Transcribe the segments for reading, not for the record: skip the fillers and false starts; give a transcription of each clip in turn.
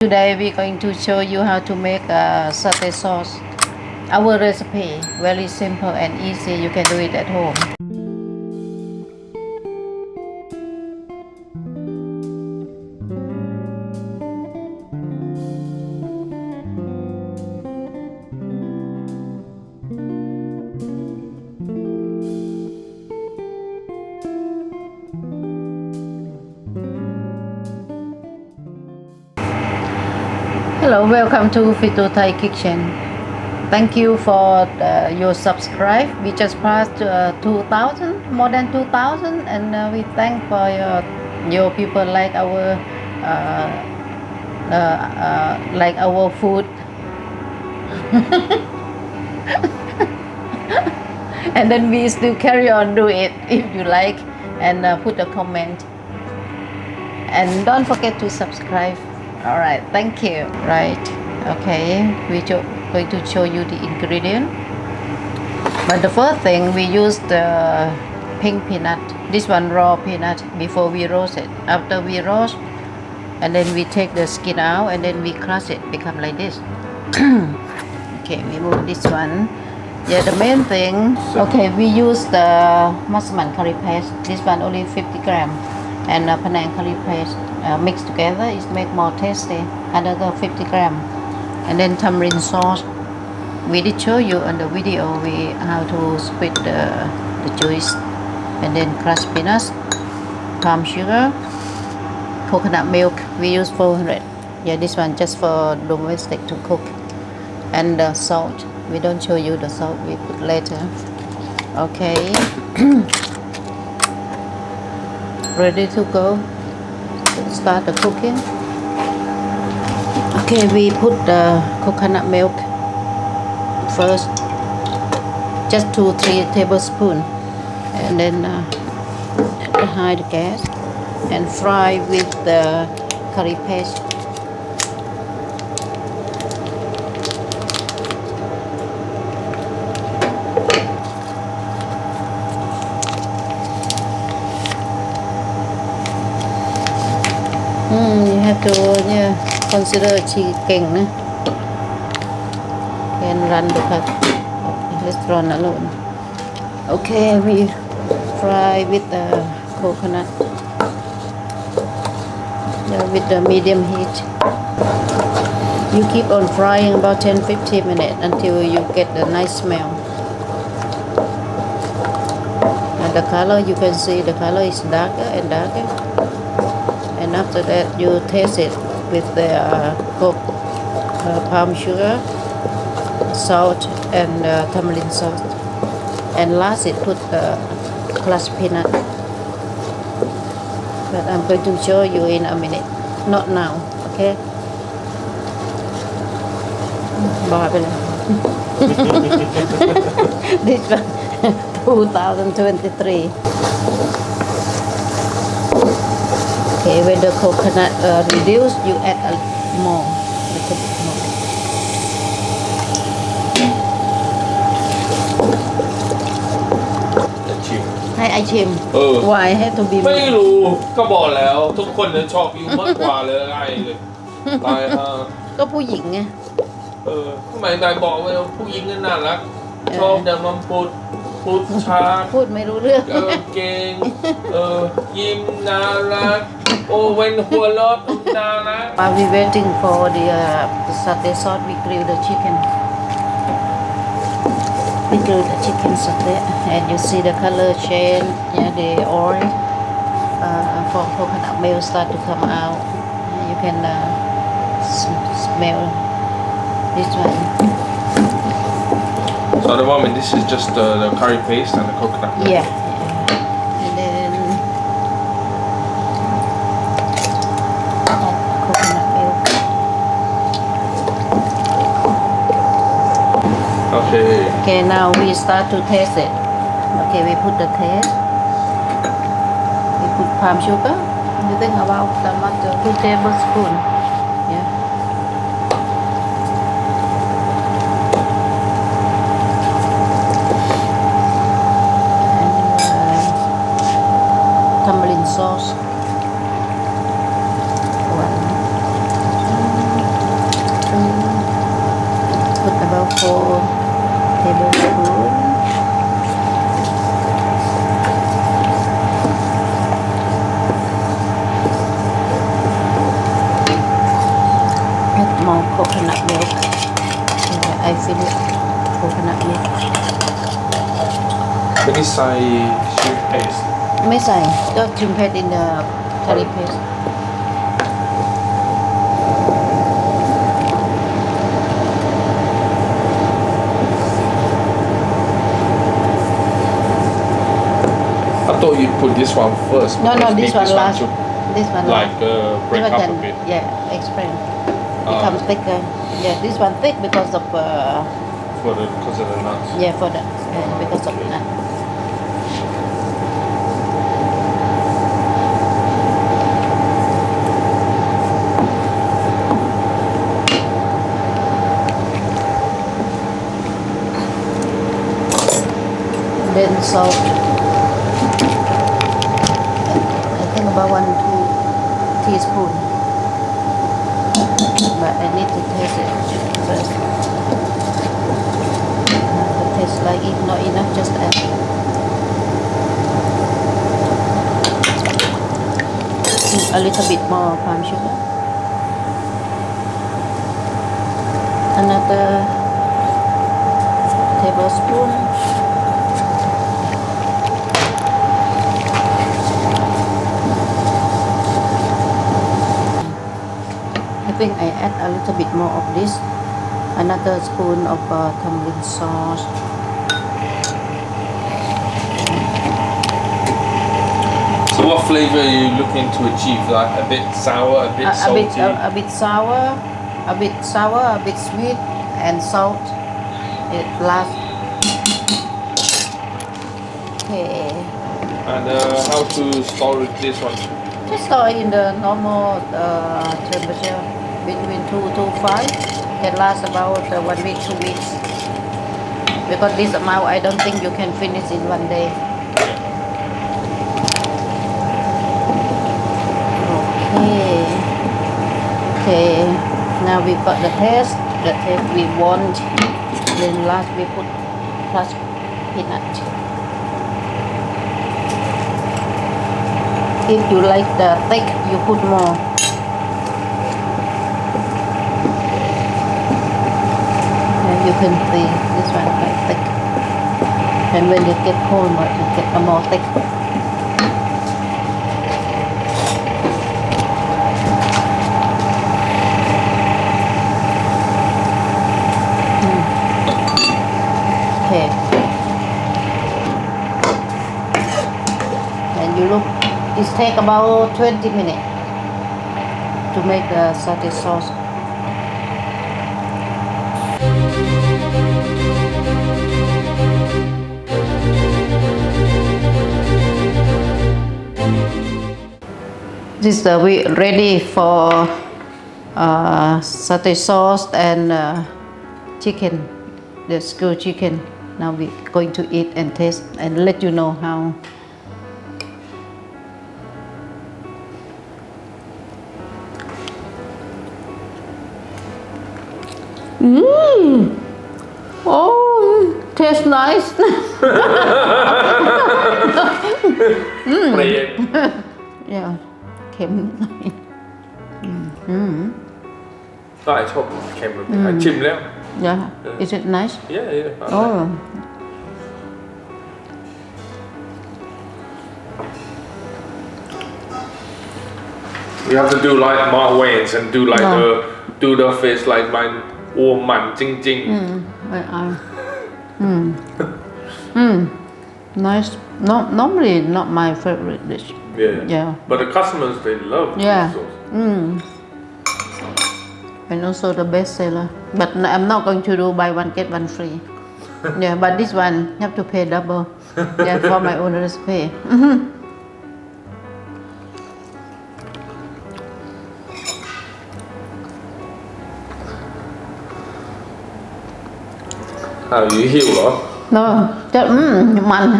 Today we're going to show you how to make a satay sauce. Our recipe, very simple and easy. You can do it at home. Hello, welcome to Pi Tou Thai Kitchen. Thank you for your subscribe. We just passed 2,000, more than 2,000, and we thank for your people like our food. And then we still carry on do it if you like, and put a comment. And don't forget to subscribe. All right, thank you. Right, okay, we're going to show you the ingredient. But the first thing, we use the pink peanut. This one raw peanut before we roast it. After we roast, and then we take the skin out, and then we crush it, become like this. Okay, we move this one. Yeah, the main thing. Okay, we use the Massaman curry paste. This one only 50 gram, and Panang curry paste. Mixed together is make more tasty. Another 50 gram, and then tamarind sauce. We did show you on the video how to split the juice, and then crushed peanuts, palm sugar, coconut milk. We use 400. Yeah, this one just for domestic to cook, and salt. We don't show you the salt. We put later. Okay. Ready to go. Start the cooking. Okay, we put the coconut milk first, just 2-3 tablespoons, and then hide the gas and fry with the curry paste. You have to consider she king can run the restaurant alone. Okay, we fry with the coconut with the medium heat. You keep on frying about 10-15 minutes until you get the nice smell. And the color, you can see the color is darker and darker. And after that, you taste it with the palm sugar, salt, and tamarind sauce. And last, it put the crushed peanut. But I'm going to show you in a minute, not now. Okay? This one, 2023. Okay, when the coconut reduce, you add a little bit more. Iชิม Why have to be ไม่รู้ก็บอกแล้วทุกคนจะชอบวิวมากกว่าเลยไงเลยไงก็ผู้หญิงไงทำไมนายบอกว่าผู้หญิงนั่นน่ารักชอบแต่มันพูดช้า พูดไม่รู้เรื่อง เก่งยิ้มน่ารักโอ้เว้นหัวเราะน่ารัก While we waiting for the satay sauce, we grill the chicken. We grill the chicken satay, and you see the color change. Yeah, the oil from coconut milk start to come out. You can smell this one. So at the moment this is just the curry paste and the coconut milk. Yeah. And then coconut milk. Okay, now we start to taste it. Okay, we put the taste. We put palm sugar. You think about how much? 2 tablespoons. Yeah. Tamarind sauce. 4 tablespoon. Add more coconut milk. I fill it coconut milk. ไม่ได้ใส่ชิมเพส ไม่ใส่ก็ชิมเพชร in the curry paste. I thought you'd put this one first. No, because this one last. should This one like break last. up Then, a bit. yeah, expand. Becomes thicker. Yeah, this one thick because of Because of the nuts. yeah, for the because of that. Then salt. I think about 1-2 teaspoon. But I need to taste it first. To taste like if not enough, just add. A little bit more palm sugar. Another tablespoon. I think I add a little bit more of this. Another spoon of tamarind sauce. So what flavor are you looking to achieve? Like a bit sour, a bit salty? A bit sour, a bit sweet, and salt. It last. Okay. And how to store this one? Just store in the normal temperature between 2 to 5. Can last about 1 week, 2 weeks. Because this amount, I don't think you can finish in one day. Okay. Okay. Now we got the taste. The taste we want. Then last we put crushed peanut. If you like the thick, you put more. And you can see this one quite thick. And when you get cold, you get a more thick. Okay. And you look. It takes about 20 minutes to make the satay sauce. This we ready for satay sauce and chicken, the skewed chicken. Now we're going to eat and taste and let you know how. Oh, tastes nice. Yeah, เค็มหน่อย I chop came with I chim now. Yeah, is it nice? Yeah. Oh. You have to do like Mark Wayne's and do like the face like mine. อ้วมมันจริงๆ Nice. No, normally not my favorite dish. Yeah. But the customers they love Yeah. this sauce. And also the best seller. But I'm not going to do buy one get one free. Yeah, but this one you have to pay double. Yeah, for my own recipe. You หิวเหรอ No, just man.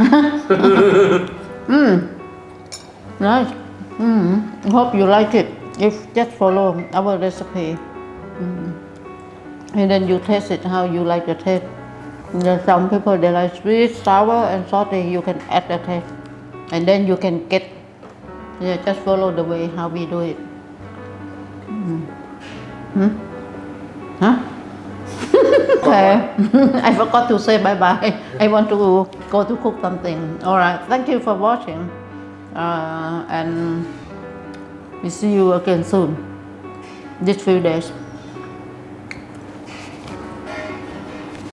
Nice. Hope you like it. If just follow our recipe. And then you taste it how you like the taste. There's some people they like sweet, sour, and salty. You can add the taste, and then you can get. Yeah, just follow the way how we do it. Huh? Okay. I forgot to say bye bye. I want to go to cook something. All right. Thank you for watching, and we see you again soon. These few days.